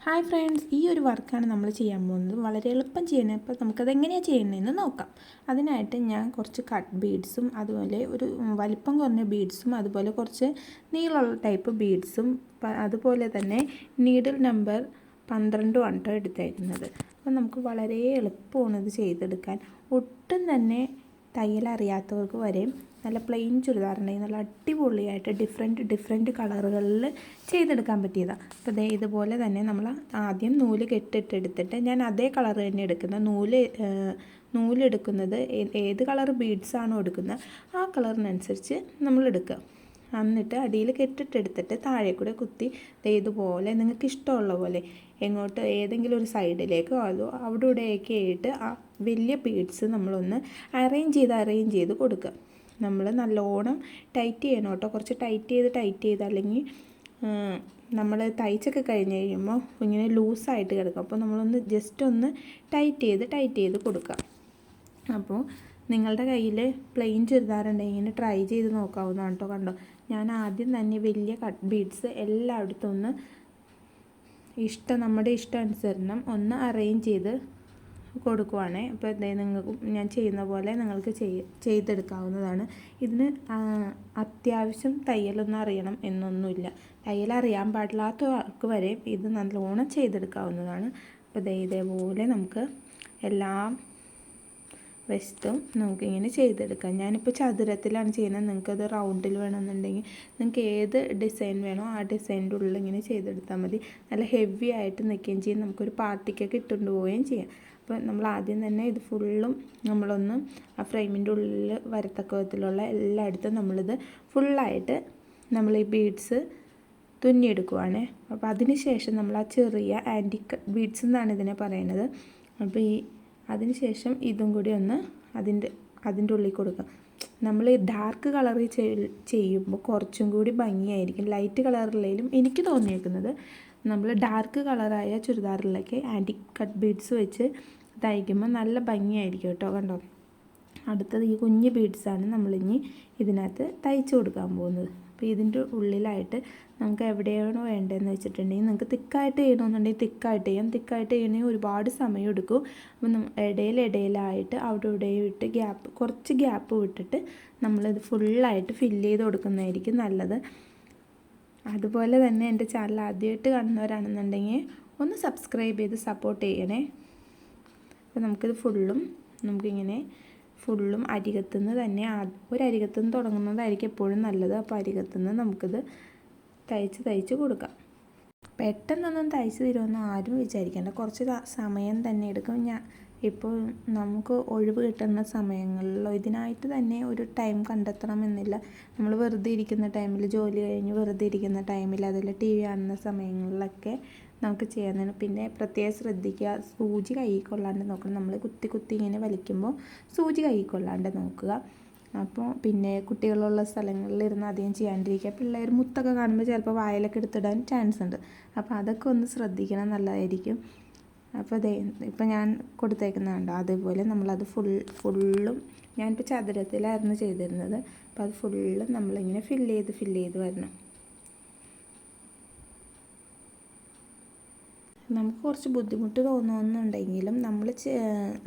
Hi friends, ഈ ഒരു വർക്കാണ് നമ്മൾ ചെയ്യാൻ പോകുന്നത്. വളരെ എളുപ്പം ചെയ്യണേ. അപ്പോൾ നമുക്കത് എങ്ങനെയാണ് ചെയ്യുന്നതെന്ന് നോക്കാം. അതിനായിട്ട് ഞാൻ കുറച്ച് കട്ട് ബീഡ്സും അതുപോലെ ഒരു വലിപ്പം കുറഞ്ഞ ബീഡ്സും അതുപോലെ കുറച്ച് നീളമുള്ള ടൈപ്പ് ബീഡ്സും അതുപോലെ തന്നെ നീഡിൽ നമ്പർ 12 ആണ് എടുത്തേക്കുന്നത്. അപ്പോൾ നമുക്ക് വളരെ എളുപ്പമാണ് ഇത് ചെയ്തെടുക്കാൻ. ഒട്ടും തന്നെ തയ്യൽ അറിയാത്തവർക്ക് വരെയും നല്ല പ്ലെയിൻ ചുരിദാറുണ്ടെങ്കിൽ നല്ല അടിപൊളിയായിട്ട് ഡിഫറെൻറ്റ് കളറുകളിൽ ചെയ്തെടുക്കാൻ പറ്റിയതാണ്. അപ്പോൾ ഇതുപോലെ തന്നെ നമ്മൾ ആദ്യം നൂല് കെട്ടിട്ടെടുത്തിട്ട് ഞാൻ അതേ കളർ തന്നെ എടുക്കുന്ന നൂലെടുക്കുന്നത് ഏത് കളർ ബീഡ്സാണോ എടുക്കുന്നത് ആ കളറിനനുസരിച്ച് നമ്മൾ എടുക്കുക. എന്നിട്ട് അടിയിൽ കെട്ടിട്ടെടുത്തിട്ട് താഴെ കൂടെ കുത്തി ഇതുപോലെ നിങ്ങൾക്ക് ഇഷ്ടമുള്ള പോലെ എങ്ങോട്ട് ഏതെങ്കിലും ഒരു സൈഡിലേക്കോ അതോ അവിടെ ഇവിടെയൊക്കെ ആയിട്ട് ആ വലിയ ബീഡ്സ് നമ്മളൊന്ന് അറേഞ്ച് ചെയ്ത് കൊടുക്കുക. നമ്മൾ നല്ലോണം ടൈറ്റ് ചെയ്യണം കേട്ടോ. കുറച്ച് ടൈറ്റ് ചെയ്ത് അല്ലെങ്കിൽ നമ്മൾ തയ്ച്ചൊക്കെ കഴിഞ്ഞ് കഴിയുമ്പോൾ ഇങ്ങനെ ലൂസായിട്ട് കിടക്കും. അപ്പോൾ നമ്മളൊന്ന് ജസ്റ്റ് ഒന്ന് ടൈറ്റ് ചെയ്ത് കൊടുക്കുക. അപ്പോൾ നിങ്ങളുടെ കയ്യിൽ പ്ലെയിൻ ചുരിദാറുണ്ടെങ്കിൽ ഇങ്ങനെ ട്രൈ ചെയ്ത് നോക്കാവുന്നതാണ് കേട്ടോ. കണ്ടോ, ഞാൻ ആദ്യം തന്നെ വലിയ കട്ട് ബീഡ്സ് എല്ലായിടത്തും ഒന്ന് നമ്മുടെ ഇഷ്ടാനുസരണം ഒന്ന് അറേഞ്ച് ചെയ്ത് കൊടുക്കുവാണ്. അപ്പോൾ നിങ്ങൾക്ക് ഞാൻ ചെയ്യുന്ന പോലെ നിങ്ങൾക്ക് ചെയ്തെടുക്കാവുന്നതാണ്. ഇതിന് അത്യാവശ്യം തയ്യലൊന്നും അറിയണം എന്നൊന്നുമില്ല. തയ്യൽ അറിയാൻ പാടില്ലാത്തവർക്ക് വരെ ഇത് നല്ലോണം ചെയ്തെടുക്കാവുന്നതാണ്. അപ്പോൾ ഇതേപോലെ നമുക്ക് എല്ലാം വശത്തും നമുക്കിങ്ങനെ ചെയ്തെടുക്കാം. ഞാനിപ്പോൾ ചതുരത്തിലാണ് ചെയ്യുന്നത്. നിങ്ങൾക്കത് റൗണ്ടിൽ വേണമെന്നുണ്ടെങ്കിൽ നിങ്ങൾക്ക് ഏത് ഡിസൈൻ വേണോ ആ ഡിസൈൻ്റെ ഉള്ളിൽ ഇങ്ങനെ ചെയ്തെടുത്താൽ മതി. നല്ല ഹെവി ആയിട്ട് നിൽക്കുകയും ചെയ്യും. നമുക്കൊരു പാർട്ടിക്കൊക്കെ ഇട്ടുകൊണ്ട് പോവുകയും ചെയ്യാം. അപ്പോൾ നമ്മൾ ആദ്യം തന്നെ ഇത് ഫുള്ളും നമ്മളൊന്ന് ആ ഫ്രെയിമിൻ്റെ ഉള്ളിൽ വരത്തക്ക വിധത്തിലുള്ള എല്ലായിടത്തും നമ്മളിത് ഫുള്ളായിട്ട് നമ്മൾ ഈ ബീഡ്സ് തുന്നിയെടുക്കുവാണ്. അപ്പോൾ അതിന് ശേഷം നമ്മൾ ആ ചെറിയ ആൻറ്റിക് ബീഡ്സ് എന്നാണ് ഇതിനെ പറയുന്നത്. അപ്പോൾ അതിന് ശേഷം ഇതും കൂടി ഒന്ന് അതിൻ്റെ ഉള്ളിൽ കൊടുക്കുക. നമ്മൾ ഡാർക്ക് കളറിൽ ചെയ്യുമ്പോൾ കുറച്ചും കൂടി ഭംഗിയായിരിക്കും. ലൈറ്റ് കളറിലേലും എനിക്ക് തോന്നിയേക്കുന്നത് നമ്മൾ ഡാർക്ക് കളറായ ചുരിദാറിലൊക്കെ ആൻറ്റിക് കട്ട് ബീഡ്സ് വെച്ച് തയ്ക്കുമ്പോൾ നല്ല ഭംഗിയായിരിക്കും കേട്ടോ. കണ്ടോ, അടുത്തത് ഈ കുഞ്ഞ് ബീഡ്സാണ് നമ്മളിനി ഇതിനകത്ത് തയ്ച്ച് കൊടുക്കാൻ പോകുന്നത്. അപ്പോൾ ഇതിൻ്റെ ഉള്ളിലായിട്ട് നമുക്ക് എവിടെയാണോ വേണ്ടതെന്ന് വെച്ചിട്ടുണ്ടെങ്കിൽ നിങ്ങൾക്ക് തിക്കായിട്ട് ചെയ്യണമെന്നുണ്ടെങ്കിൽ തിക്കായിട്ട് ചെയ്യണമെങ്കിൽ ഒരുപാട് സമയം എടുക്കും. അപ്പം ഇടയിലായിട്ട് അവിടെ ഇവിടെയും ഇട്ട് കുറച്ച് ഗ്യാപ്പ് വിട്ടിട്ട് നമ്മളിത് ഫുള്ളായിട്ട് ഫില്ല് ചെയ്ത് കൊടുക്കുന്നതായിരിക്കും നല്ലത്. അതുപോലെ തന്നെ എൻ്റെ ചാനൽ ആദ്യമായിട്ട് കാണുന്നവരാണെന്നുണ്ടെങ്കിൽ ഒന്ന് സബ്സ്ക്രൈബ് ചെയ്ത് സപ്പോർട്ട് ചെയ്യണേ. അപ്പോൾ നമുക്കിത് നമുക്കിങ്ങനെ ഫുള്ളും അരികത്തുനിന്ന് തന്നെ ഒരരികത്തുനിന്ന് തുടങ്ങുന്നതായിരിക്കും എപ്പോഴും നല്ലത്. അപ്പോൾ അരികത്തുനിന്ന് നമുക്കിത് തയ്ച്ച് കൊടുക്കാം. പെട്ടെന്നൊന്നും തയ്ച്ച് തരുമെന്ന് ആരും വിചാരിക്കേണ്ട. കുറച്ച് സമയം തന്നെ എടുക്കും. ഇപ്പോൾ നമുക്ക് ഒഴിവ് കിട്ടുന്ന സമയങ്ങളിലോ ഇതിനായിട്ട് തന്നെ ഒരു ടൈം കണ്ടെത്തണമെന്നില്ല. നമ്മൾ വെറുതെ ഇരിക്കുന്ന ടൈമിൽ, ജോലി കഴിഞ്ഞ് വെറുതെ ഇരിക്കുന്ന ടൈമിൽ, അതിൽ TV കാണുന്ന സമയങ്ങളിലൊക്കെ നമുക്ക് ചെയ്യാവുന്നതാണ്. പിന്നെ പ്രത്യേകം ശ്രദ്ധിക്കുക, സൂചി കയ്യിൽ കൊള്ളാണ്ട് നോക്കണം. നമ്മൾ കുത്തി ഇങ്ങനെ വലിക്കുമ്പോൾ സൂചി കയ്യിൽ കൊള്ളാണ്ട് നോക്കുക. അപ്പോൾ പിന്നെ കുട്ടികളുള്ള സ്ഥലങ്ങളിലിരുന്ന് അധികം ചെയ്യാണ്ടിരിക്കുക. പിള്ളേർ മുത്തൊക്കെ കാണുമ്പോൾ ചിലപ്പോൾ വായിലൊക്കെ എടുത്തിടാൻ ചാൻസ് ഉണ്ട്. അപ്പോൾ അതൊക്കെ ഒന്ന് ശ്രദ്ധിക്കണം, നല്ലതായിരിക്കും. അപ്പോൾ ഇപ്പോൾ ഞാൻ കൊടുത്തേക്കുന്നതുണ്ടോ, അതേപോലെ നമ്മളത് ഫുള്ളും ഞാനിപ്പോൾ ചതുരത്തിലായിരുന്നു ചെയ്തിരുന്നത്. അപ്പോൾ അത് ഫുള്ളും നമ്മളിങ്ങനെ ഫില്ല് ചെയ്ത് വരണം. നമുക്ക് കുറച്ച് ബുദ്ധിമുട്ട് തോന്നുന്നുണ്ടെങ്കിലും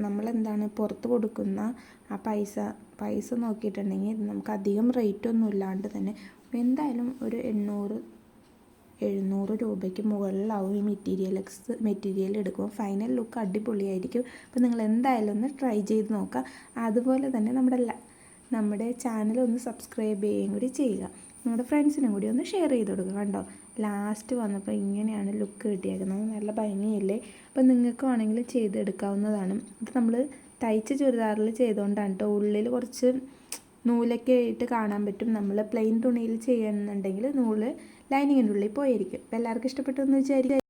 നമ്മളെന്താണ് പുറത്ത് കൊടുക്കുന്ന ആ പൈസ നോക്കിയിട്ടുണ്ടെങ്കിൽ നമുക്ക് അധികം റേറ്റൊന്നും ഇല്ലാണ്ട് തന്നെ എന്തായാലും ഒരു 800-700 രൂപയ്ക്ക് മുകളിലാവും ഈ മെറ്റീരിയൽ എടുക്കുമ്പോൾ. ഫൈനൽ ലുക്ക് അടിപൊളിയായിരിക്കും. അപ്പോൾ നിങ്ങൾ എന്തായാലും ഒന്ന് ട്രൈ ചെയ്ത് നോക്കുക. അതുപോലെ തന്നെ നമ്മുടെ ചാനൽ ഒന്ന് സബ്സ്ക്രൈബ് ചെയ്യുകയും കൂടി ചെയ്യുക. നിങ്ങളുടെ ഫ്രണ്ട്സിനും കൂടി ഒന്ന് ഷെയർ ചെയ്ത് കൊടുക്കുക. കണ്ടോ, ലാസ്റ്റ് വന്നപ്പോൾ ഇങ്ങനെയാണ് ലുക്ക് കിട്ടിയേക്കുന്നത്. നല്ല ഭംഗിയില്ലേ? അപ്പോൾ നിങ്ങൾക്ക് വേണമെങ്കിൽ ചെയ്തെടുക്കാവുന്നതാണ്. ഇത് നമ്മൾ തയ്ച്ച ചുരിദാറിൽ ചെയ്തുകൊണ്ടാണ് കേട്ടോ. ഉള്ളിൽ കുറച്ച് നൂലൊക്കെ ആയിട്ട് കാണാൻ പറ്റും. നമ്മൾ പ്ലെയിൻ തുണിയിൽ ചെയ്യുന്നുണ്ടെങ്കിൽ നൂല് ലൈനിങ്ങിൻ്റെ ഉള്ളിൽ പോയിരിക്കും. അപ്പോൾ എല്ലാവർക്കും ഇഷ്ടപ്പെട്ടു എന്ന് വിചാരിക്കും.